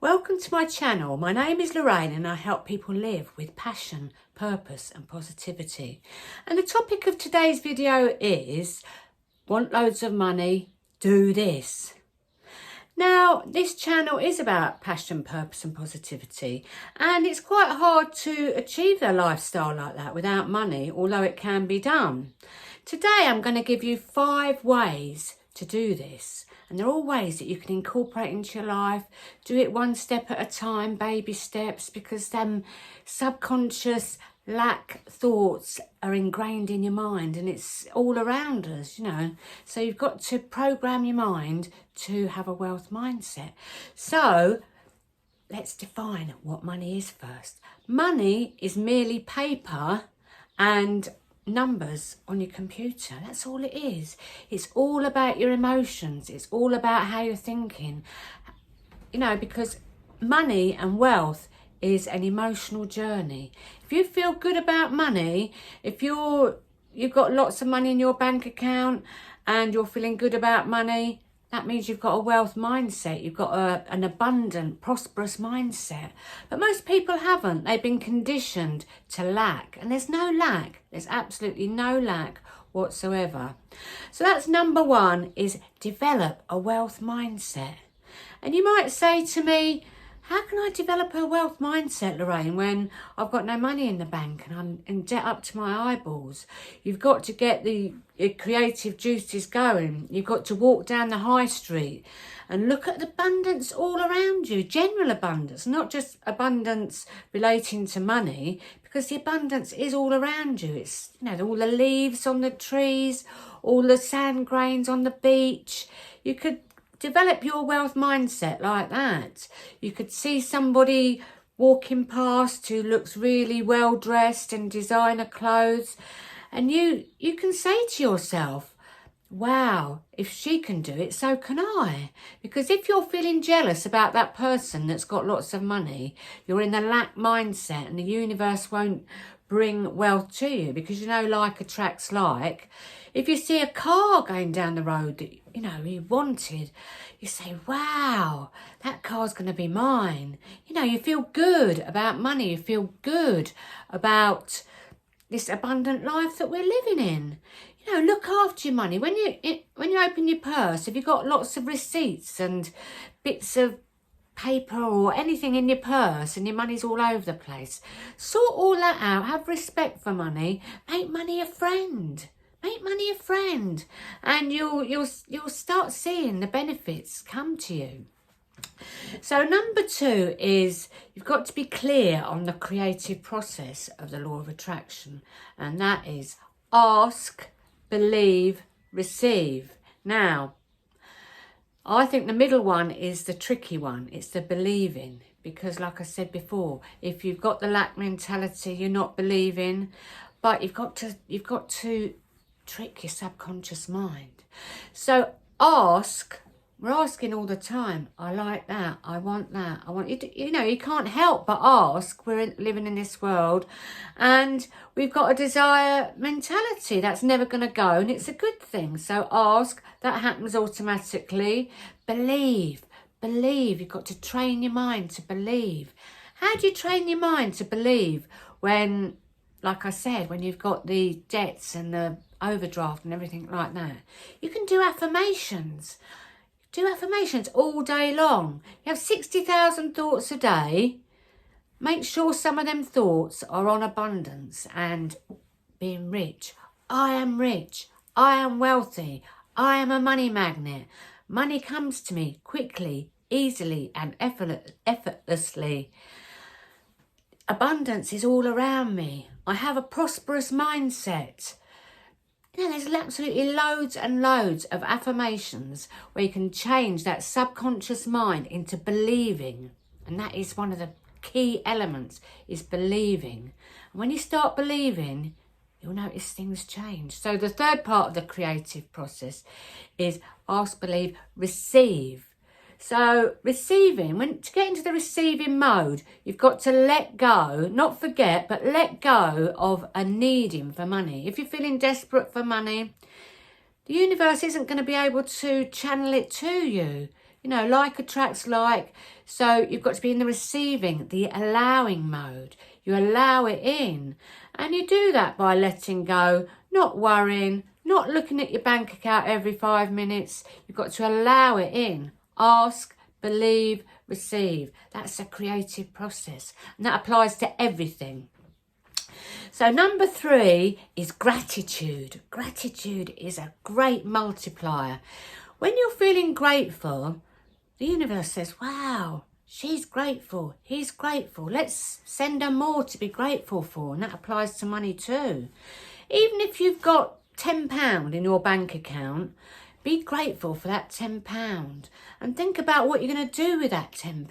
Welcome to my channel. My name is Lorraine and I help people live with passion, purpose and positivity. And the topic of today's video is, want loads of money, do this. Now, this channel is about passion, purpose and positivity, and it's quite hard to achieve a lifestyle like that without money, although it can be done. Today I'm going to give you 5 ways to do this, and they're all ways that you can incorporate into your life. Do it one step at a time, baby steps, because them subconscious lack thoughts are ingrained in your mind and it's all around us, you know. So you've got to program your mind to have a wealth mindset. So let's define what money is first. Money is merely paper and numbers on your computer. That's all it is. It's all about your emotions. It's all about how you're thinking, you know, because money and wealth is an emotional journey. If you feel good about money, if you've got lots of money in your bank account and you're feeling good about money, that means you've got a wealth mindset. You've got an abundant, prosperous mindset. But most people haven't. They've been conditioned to lack. And there's no lack. There's absolutely no lack whatsoever. So that's number 1, is develop a wealth mindset. And you might say to me, how can I develop a wealth mindset, Lorraine, when I've got no money in the bank and I'm in debt up to my eyeballs? You've got to get the creative juices going. You've got to walk down the high street and look at the abundance all around you, general abundance, not just abundance relating to money, because the abundance is all around you. It's, you know, all the leaves on the trees, all the sand grains on the beach. You could develop your wealth mindset like that. You could see somebody walking past who looks really well dressed in designer clothes, and you can say to yourself, wow, if she can do it, so can I. Because if you're feeling jealous about that person that's got lots of money, you're in the lack mindset and the universe won't bring wealth to you, because you know like attracts like. If you see a car going down the road that you know you wanted, you say, wow, that car's going to be mine. You know, you feel good about money. You feel good about this abundant life that we're living in. You know, look after your money. When you open your purse, have you got lots of receipts and bits of paper or anything in your purse and your money's all over the place? Sort all that out. Have respect for money. Make money a friend. Make money a friend, and you'll start seeing the benefits come to you. So number 2 is you've got to be clear on the creative process of the law of attraction, and that is ask, believe, receive. Now, I think the middle one is the tricky one. It's the believing, because like I said before, if you've got the lack mentality, you're not believing, but you've got to trick your subconscious mind. So ask. We're asking all the time. I like that. I want that. I want you to, you know, you can't help but ask. We're living in this world and we've got a desire mentality that's never going to go, and it's a good thing. So ask. That happens automatically. Believe. You've got to train your mind to believe. How do you train your mind to believe when, like I said, when you've got the debts and the overdraft and everything like that? You can do affirmations. Do affirmations all day long. You have 60,000 thoughts a day. Make sure some of them thoughts are on abundance and being rich. I am rich. I am wealthy. I am a money magnet. Money comes to me quickly, easily and effortlessly. Abundance is all around me. I have a prosperous mindset. You know, there's absolutely loads and loads of affirmations where you can change that subconscious mind into believing. And that is one of the key elements, is believing. And when you start believing, you'll notice things change. So the third part of the creative process is ask, believe, receive. So receiving, to get into the receiving mode, you've got to let go, not forget, but let go of a needing for money. If you're feeling desperate for money, the universe isn't going to be able to channel it to you. You know, like attracts like. So you've got to be in the receiving, the allowing mode. You allow it in. And you do that by letting go, not worrying, not looking at your bank account every 5 minutes. You've got to allow it in. Ask, believe, receive. That's a creative process. And that applies to everything. So number 3 is gratitude. Gratitude is a great multiplier. When you're feeling grateful, the universe says, wow, she's grateful, he's grateful. Let's send her more to be grateful for. And that applies to money too. Even if you've got £10 in your bank account, be grateful for that £10 and think about what you're going to do with that £10.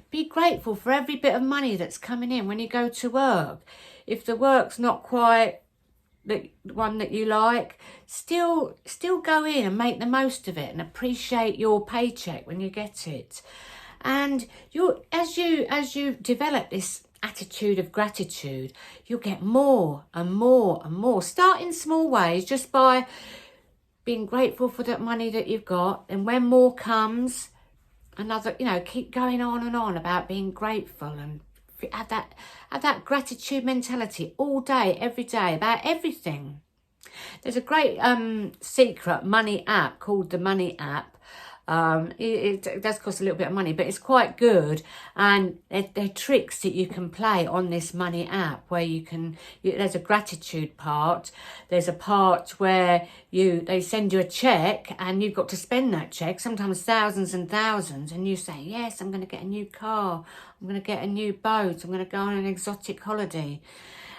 Be grateful for every bit of money that's coming in when you go to work. If the work's not quite the one that you like, still go in and make the most of it and appreciate your paycheck when you get it. And as you develop this attitude of gratitude, you'll get more and more and more. Start in small ways, just by being grateful for that money that you've got, and when more comes, another, keep going on and on about being grateful, and have that gratitude mentality all day, every day, about everything. There's a great secret money app called the Money app. It does cost a little bit of money, but it's quite good, and they're tricks that you can play on this Money app where there's a gratitude part. There's a part where they send you a check and you've got to spend that check, sometimes thousands and thousands, and you say, yes, I'm going to get a new car, I'm going to get a new boat, I'm going to go on an exotic holiday.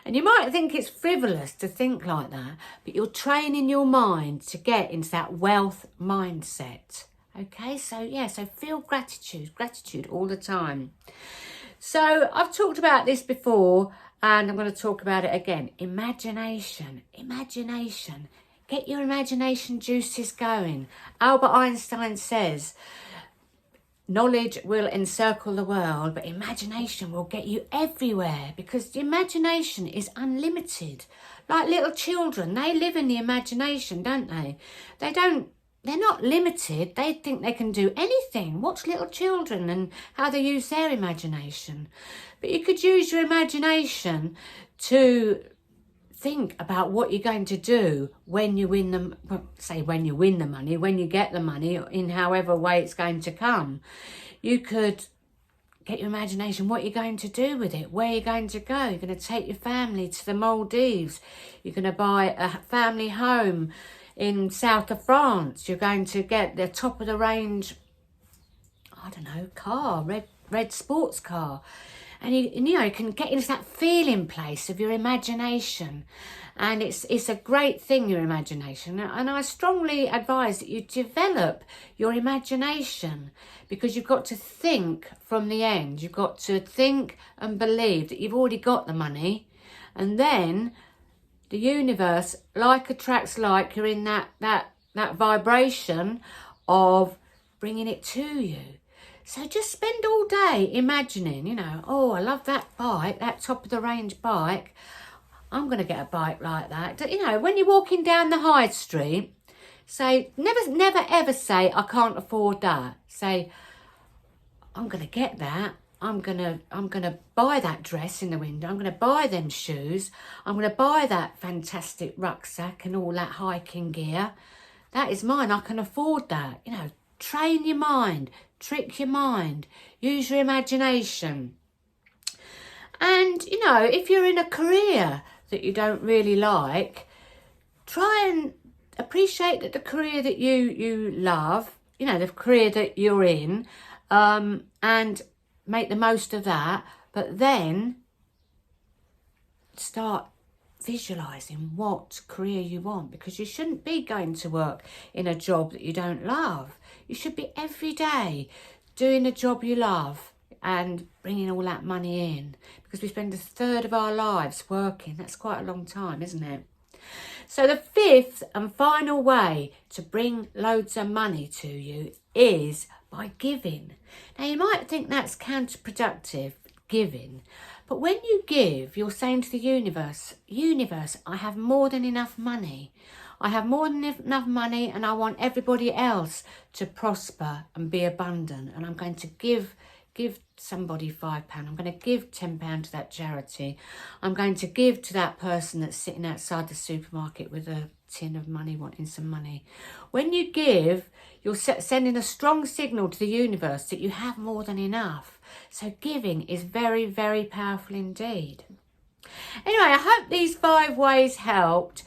And you might think it's frivolous to think like that, but you're training your mind to get into that wealth mindset. Okay, so feel gratitude all the time. So I've talked about this before, and I'm going to talk about it again. Imagination. Get your imagination juices going. Albert Einstein says, knowledge will encircle the world, but imagination will get you everywhere, because the imagination is unlimited. Like little children, they live in the imagination, don't they? They're not limited. They think they can do anything. Watch little children and how they use their imagination. But you could use your imagination to think about what you're going to do when you win them. When you win the money, when you get the money, in however way it's going to come. You could get your imagination, what you're going to do with it, where you're going to go. You're going to take your family to the Maldives. You're going to buy a family home in south of France. You're going to get the top of the range, car, red sports car. And you can get into that feeling place of your imagination. And it's a great thing, your imagination. And I strongly advise that you develop your imagination, because you've got to think from the end. You've got to think and believe that you've already got the money. And then the universe, like attracts like, you're in that vibration of bringing it to you. So just spend all day imagining, oh, I love that bike, that top of the range bike. I'm going to get a bike like that. When you're walking down the high street, say, never ever say, I can't afford that. Say, I'm going to get that. I'm gonna buy that dress in the window. I'm gonna buy them shoes. I'm gonna buy that fantastic rucksack and all that hiking gear. That is mine. I can afford that. Train your mind, trick your mind, use your imagination. And if you're in a career that you don't really like, try and appreciate that the career that you love, the career that you're in, and make the most of that, but then start visualising what career you want, because you shouldn't be going to work in a job that you don't love. You should be every day doing a job you love and bringing all that money in, because we spend a third of our lives working. That's quite a long time, isn't it? So the 5th and final way to bring loads of money to you is by giving. Now, you might think that's counterproductive, giving, but when you give, you're saying to the universe, I have more than enough money. I have more than enough money and I want everybody else to prosper and be abundant. And I'm going to give somebody £5. I'm going to give £10 to that charity. I'm going to give to that person that's sitting outside the supermarket with a tin of money, wanting some money. When you give, you're sending a strong signal to the universe that you have more than enough. So giving is very, very powerful indeed. Anyway, I hope these 5 ways helped.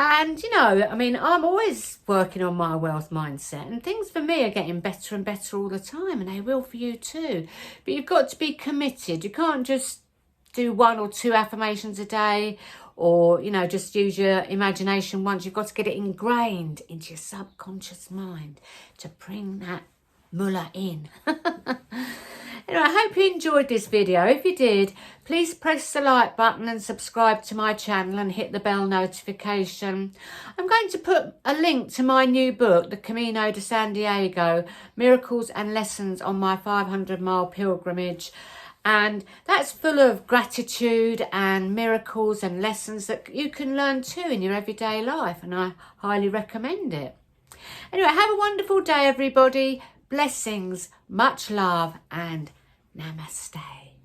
And, you know, I mean, I'm always working on my wealth mindset, and things for me are getting better and better all the time, and they will for you too. But you've got to be committed. You can't just do 1 or 2 affirmations a day, or, you know, just use your imagination once. You've got to get it ingrained into your subconscious mind to bring that mullah in. Anyway, I hope you enjoyed this video. If you did, please press the like button and subscribe to my channel and hit the bell notification. I'm going to put a link to my new book, The Camino to Santiago, Miracles and Lessons on My 500-Mile Pilgrimage. And that's full of gratitude and miracles and lessons that you can learn too in your everyday life. And I highly recommend it. Anyway, have a wonderful day, everybody. Blessings, much love, and namaste.